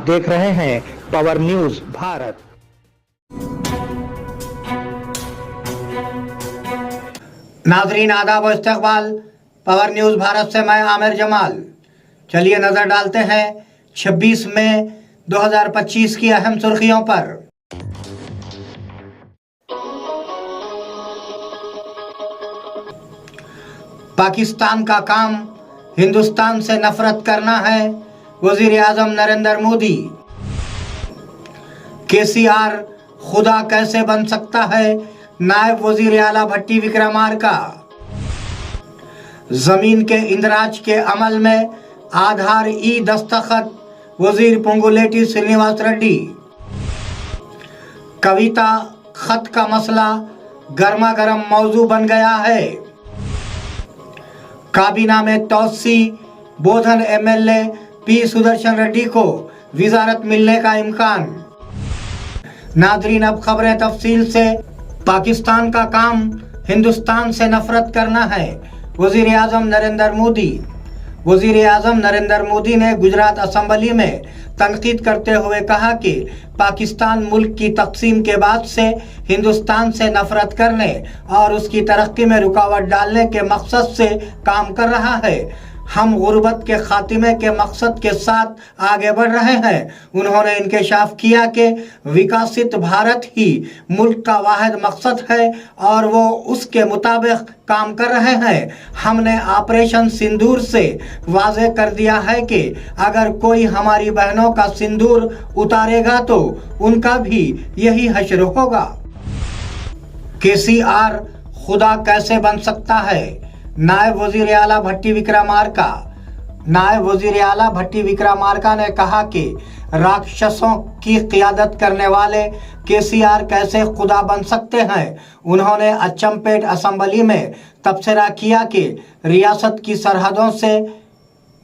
देख रहे हैं पावर न्यूज भारत। नाजरीन आदाब व इस्तकबाल, पावर न्यूज भारत से मैं आमिर जमाल। चलिए नजर डालते हैं 26 मई 2025 की अहम सुर्खियों पर। पाकिस्तान का काम हिंदुस्तान से नफरत करना है, वजीर आजम नरेंद्र मोदी। केसीआर खुदा कैसे बन सकता है, नायब वजीर आला भट्टी विक्रमार्का। जमीन के इंदराज के अमल में आधार ई दस्तखत, वजीर पोंगुलेटी श्रीनिवास रेड्डी। कविता खत का मसला गर्मा गर्म मौजू बन गया है। काबीना में तौसी, बोधन एमएलए पी सुदर्शन रेड्डी को विजारत मिलने का इम्कान। नाजरीन अब खबरें तफसील से। पाकिस्तान का काम हिंदुस्तान से नफरत करना है, वजीर आजम नरेंद्र मोदी। वजीर आजम नरेंद्र मोदी ने गुजरात असेंबली में तनकीद करते हुए कहा कि पाकिस्तान मुल्क की तकसीम के बाद से हिंदुस्तान से नफरत करने और उसकी तरक्की में रुकावट डालने के मकसद से काम कर रहा है। हम गुर्बत के खात्मे के मकसद के साथ आगे बढ़ रहे हैं। उन्होंने इंकशाफ किया कि विकसित भारत ही मुल्क का वाहिद मकसद है और वो उसके मुताबिक काम कर रहे हैं। हमने ऑपरेशन सिंदूर से वाज़ेह कर दिया है कि अगर कोई हमारी बहनों का सिंदूर उतारेगा तो उनका भी यही हश्र होगा। केसीआर खुदा कैसे बन सकता है, नायब वजीर आला भट्टी विक्रमार्का। नायब वजीर आला भट्टी विक्रमार्का ने कहा कि राक्षसों की क़ियादत करने वाले केसीआर कैसे खुदा बन सकते हैं। उन्होंने अचम्पेट असेंबली में तबसरा किया कि रियासत की सरहदों से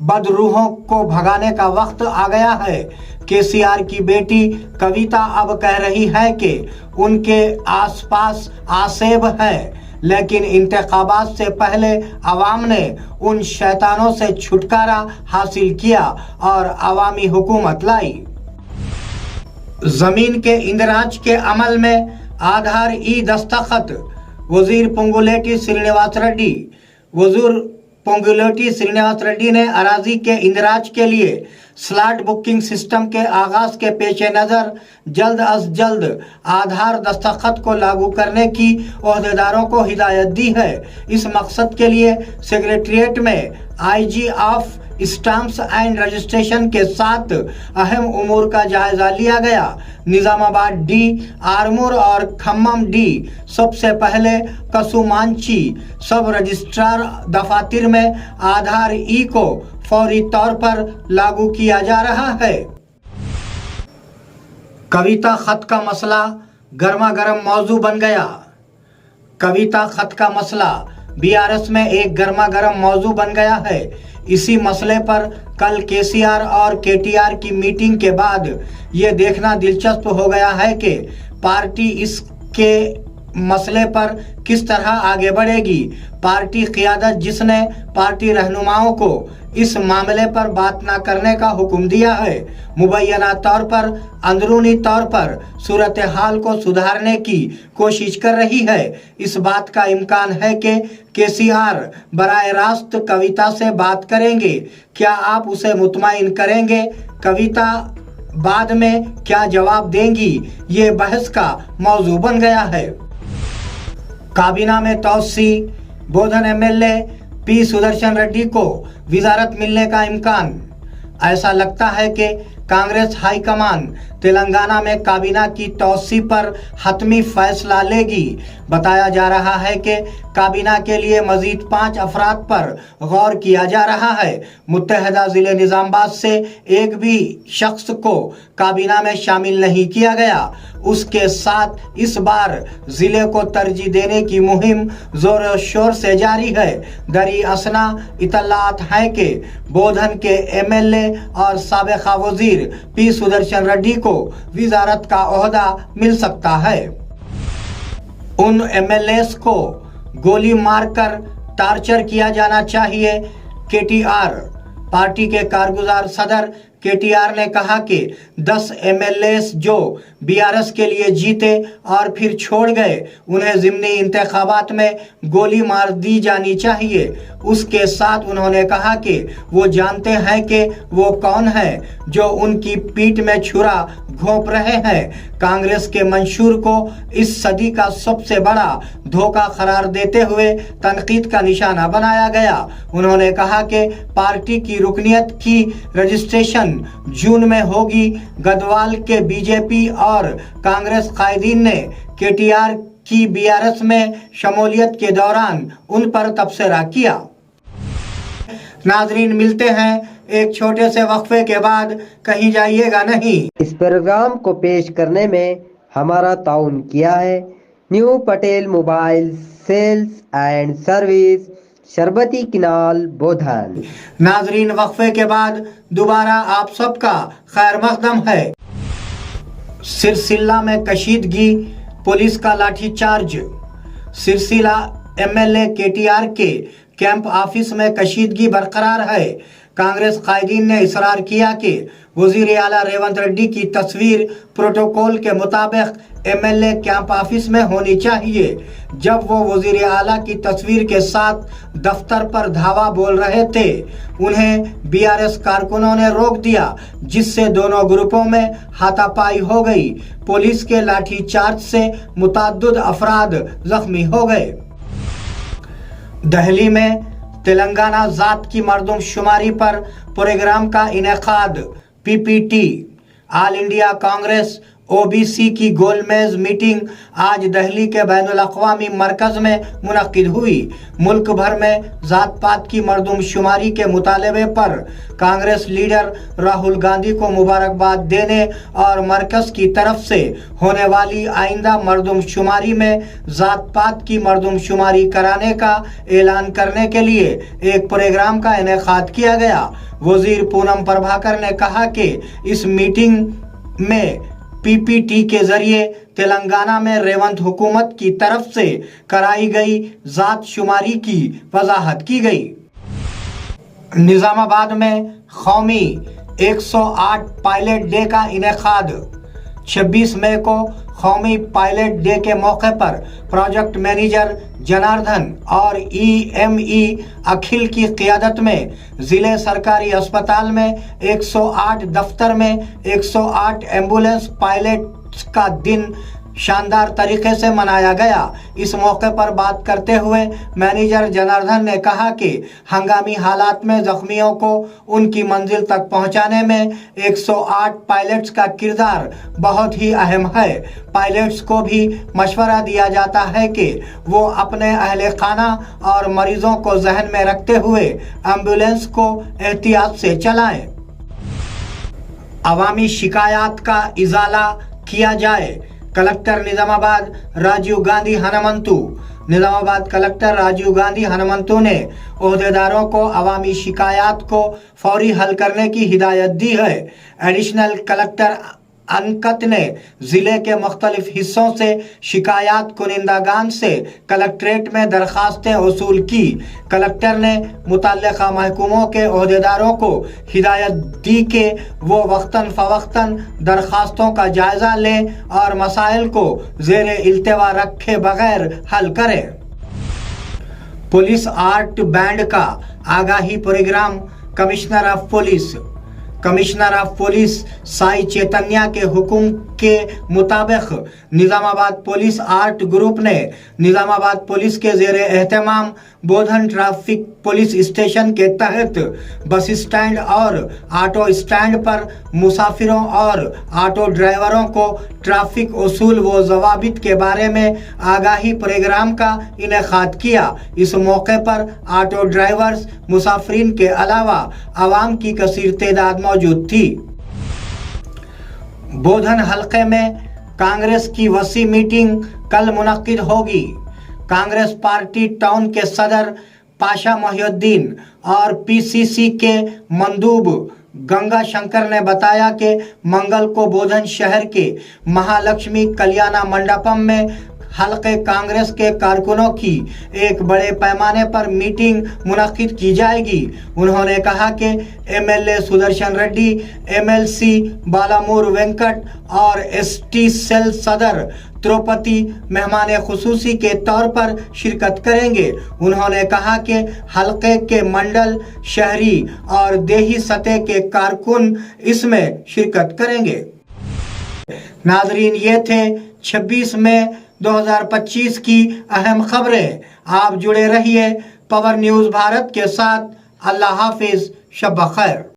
बदरूहों को भगाने का वक्त आ गया है। केसीआर की बेटी कविता अब कह रही है कि उनके आसपास आसेब है, लेकिन इंतखाबात से पहले अवाम ने उन शैतानों से छुटकारा हासिल किया और अवामी हुकूमत लाई। जमीन के इंदराज के अमल में आधार ई दस्तखत, वजीर पोंगुलेटी श्रीनिवास रेड्डी। वजीर पोंगुलेटी श्रीनिवास रेड्डी ने अराजी के इंदराज के लिए स्लॉट बुकिंग सिस्टम के आगाज के पेश नज़र जल्द अज जल्द आधार दस्तखत को लागू करने की ओहदेदारों को हिदायत दी है। इस मकसद के लिए सेक्रेटरिएट में IG of stamps and registration के साथ अहम उमूर का जायजा लिया गया। निजामाबाद डी, आरमूर और खम्मम डी, सबसे पहले कसुमांची सब रजिस्ट्रार दफातर में आधार ई को फौरी तौर पर लागू किया जा रहा है। कविता खत का मसला गर्मा गर्म मौजू बन गया। कविता खत का मसला बीआरएस में एक गर्मा गर्म मौजू बन गया है। इसी मसले पर कल केसीआर और केटीआर की मीटिंग के बाद ये देखना दिलचस्प हो गया है कि पार्टी इसके मसले पर किस तरह आगे बढ़ेगी। पार्टी क़ियादत जिसने पार्टी रहनुमाओं को इस मामले पर बात न करने का हुक्म दिया है, मुबैना तौर पर अंदरूनी तौर पर सूरत हाल को सुधारने की कोशिश कर रही है। इस बात का इम्कान है कि केसीआर बराह रास्त कविता से बात करेंगे। क्या आप उसे मुतमईन करेंगे? कविता बाद में क्या जवाब देंगी, ये बहस का मौजू बन गया है। काबीना में तौसी, बोधन एमएलए पी सुदर्शन रेड्डी को विजारत मिलने का इम्कान। ऐसा लगता है कि कांग्रेस हाईकमान तेलंगाना में काबीना की तौसी पर हतमी फैसला लेगी। बताया जा रहा है कि काबीना के लिए मजीद 5 अफराद पर गौर किया जा रहा है। मुत्तहदा ज़िले निज़ामाबाद से एक भी शख्स को काबीना में शामिल नहीं किया गया। उसके साथ इस बार ज़िले को तरजीह देने की मुहिम ज़ोर शोर से जारी है। दरी असना इतलात है कि बोधन के एमएलए और साबिक़ा वज़ीर पी सुदर्शन रेड्डी को विजारत का ओहदा मिल सकता है। उन एमएलएस को गोली मारकर टार्चर किया जाना चाहिए। केटीआर पार्टी के कारगुजार सदर केटीआर ने कहा कि 10 एमएलए जो बीआरएस के लिए जीते और फिर छोड़ गए, उन्हें ज़िमनी इंतखाबात में गोली मार दी जानी चाहिए। उसके साथ उन्होंने कहा कि वो जानते हैं कि वो कौन है जो उनकी पीठ में छुरा घोंप रहे हैं। कांग्रेस के मंशूर को इस सदी का सबसे बड़ा धोखा करार देते हुए तनकीद का निशाना बनाया गया। उन्होंने कहा कि पार्टी की रुकनियत की रजिस्ट्रेशन जून में होगी। गदवाल के बीजेपी और कांग्रेस कायदीन ने केटीआर की बीआरएस में शमूलियत के दौरान उन पर तबसरा किया। नाजरीन, मिलते हैं एक छोटे से वक्फे के बाद, कहीं जाइएगा नहीं। इस प्रोग्राम को पेश करने में हमारा ताउन किया है new Patel mobile sales and service, शरबती किनाल, बोधन। नाजरीन, वक्फे के बाद दोबारा आप सबका खैर मकदम है। सिरसिला में कशीदगी, पुलिस का लाठीचार्ज। सिरसिला एमएलए केटीआर के कैंप ऑफिस में कशीदगी बरकरार है। कांग्रेस कायदीन ने इसरार किया कि वजीर आला रेवंत रेड्डी की तस्वीर प्रोटोकॉल के मुताबिक एमएलए कैंप ऑफिस में होनी चाहिए। जब वो वजीर आला की तस्वीर के साथ दफ्तर पर धावा बोल रहे थे, उन्हें बीआरएस कारकुनों ने रोक दिया, जिससे दोनों ग्रुपों में हाथापाई हो गई। पुलिस के लाठीचार्ज से मुतअद्दिद अफराद जख्मी हो गए। दिल्ली में तेलंगाना जात की मर्दमशुमारी पर प्रोग्राम का इनेकाद। PPT all India Congress OBC की गोलमेज मीटिंग आज दिल्ली के बैनुल अक़वामी मरकज में मुनक्किद हुई। मुल्क भर में जात पात की मर्दमशुमारी के मुतालबे पर कांग्रेस लीडर राहुल गांधी को मुबारकबाद देने और मरकज की तरफ से होने वाली आइंदा मर्दमशुमारी में जात पात की मर्दमशुमारी कराने का ऐलान करने के लिए एक प्रोग्राम का इनेकाद किया गया। वजीर पूनम प्रभाकर ने कहा कि इस मीटिंग में पीपीटी के जरिए तेलंगाना में रेवंत हुकूमत की तरफ से कराई गई जात शुमारी की वजाहत की गई। निजामाबाद में कौमी 108 पायलट डे का इनेकाद। 26 मई को कौमी पायलट डे के मौके पर प्रोजेक्ट मैनेजर जनार्दन और ईएमई अखिल की क़ियादत में ज़िले सरकारी अस्पताल में 108 दफ्तर में 108 एम्बुलेंस पायलट्स का दिन शानदार तरीके से मनाया गया। इस मौके पर बात करते हुए मैनेजर जनार्दन ने कहा कि हंगामी हालात में जख्मियों को उनकी मंजिल तक पहुंचाने में 108 पायलट्स का किरदार बहुत ही अहम है। पायलट्स को भी मशवरा दिया जाता है कि वो अपने अहले खाना और मरीजों को जहन में रखते हुए एम्बुलेंस को एहतियात से चलाएं। अवामी शिकायत का इजाला किया जाए। कलेक्टर निजामाबाद राजीव गांधी हनुमंतु। निजामाबाद कलेक्टर राजीव गांधी हनुमंतु ने ओहदेदारों को अवामी शिकायत को फौरी हल करने की हिदायत दी है। एडिशनल कलेक्टर अनकत ने जिले के मुख्तलिफ हिस्सों से शिकायत कुनिंदागान से कलेक्ट्रेट में दरखास्तें वसूल की। कलेक्टर ने मुतल्लिका महकूमों के ओहदेदारों को हिदायत दी कि वो वक्तन फ़वक्तन दरखास्तों का जायजा लें और मसाइल को ज़ेरे इल्तिवा रखे बगैर हल करें। पुलिस आर्ट बैंड का आगाही programme. Commissioner of police Sai Chaitanya के हुक्म के मुताबिक निजामाबाद पुलिस आर्ट ग्रुप ने निजामाबाद पुलिस के ज़ेरे एहतमाम बोधन ट्रैफिक पुलिस स्टेशन के तहत बस स्टैंड और ऑटो स्टैंड पर मुसाफिरों और ऑटो ड्राइवरों को ट्रैफिक उसूल व ज़वाबित के बारे में आगाही प्रोग्राम का इनेकाद किया। इस मौके पर ऑटो ड्राइवर्स, मुसाफिरीन के अलावा आवाम की कसीर तादाद मौजूद थी। बोधन हल्के में कांग्रेस की वसी मीटिंग कल मुनक्किद होगी। कांग्रेस पार्टी टाउन के सदर पाशा मोहिउद्दीन और पीसीसी के मंदूब गंगा शंकर ने बताया कि मंगल को बोधन शहर के महालक्ष्मी कल्याणा मंडपम में हल्के कांग्रेस के कारकुनों की एक बड़े पैमाने पर मीटिंग मुनक्किद की जाएगी। उन्होंने कहा कि एमएलए सुदर्शन रेड्डी, एमएलसी बालामूर वेंकट और एसटी सेल सदर तिरुपति मेहमान खुसूसी के तौर पर शिरकत करेंगे। उन्होंने कहा कि हल्के के मंडल, शहरी और देही सतह के कारकुन इसमें शिरकत करेंगे। नाजरीन, ये थे 26 मई 2025 की अहम खबरें। आप जुड़े रहिए पावर न्यूज़ भारत के साथ। अल्लाह हाफिज, शब खैर।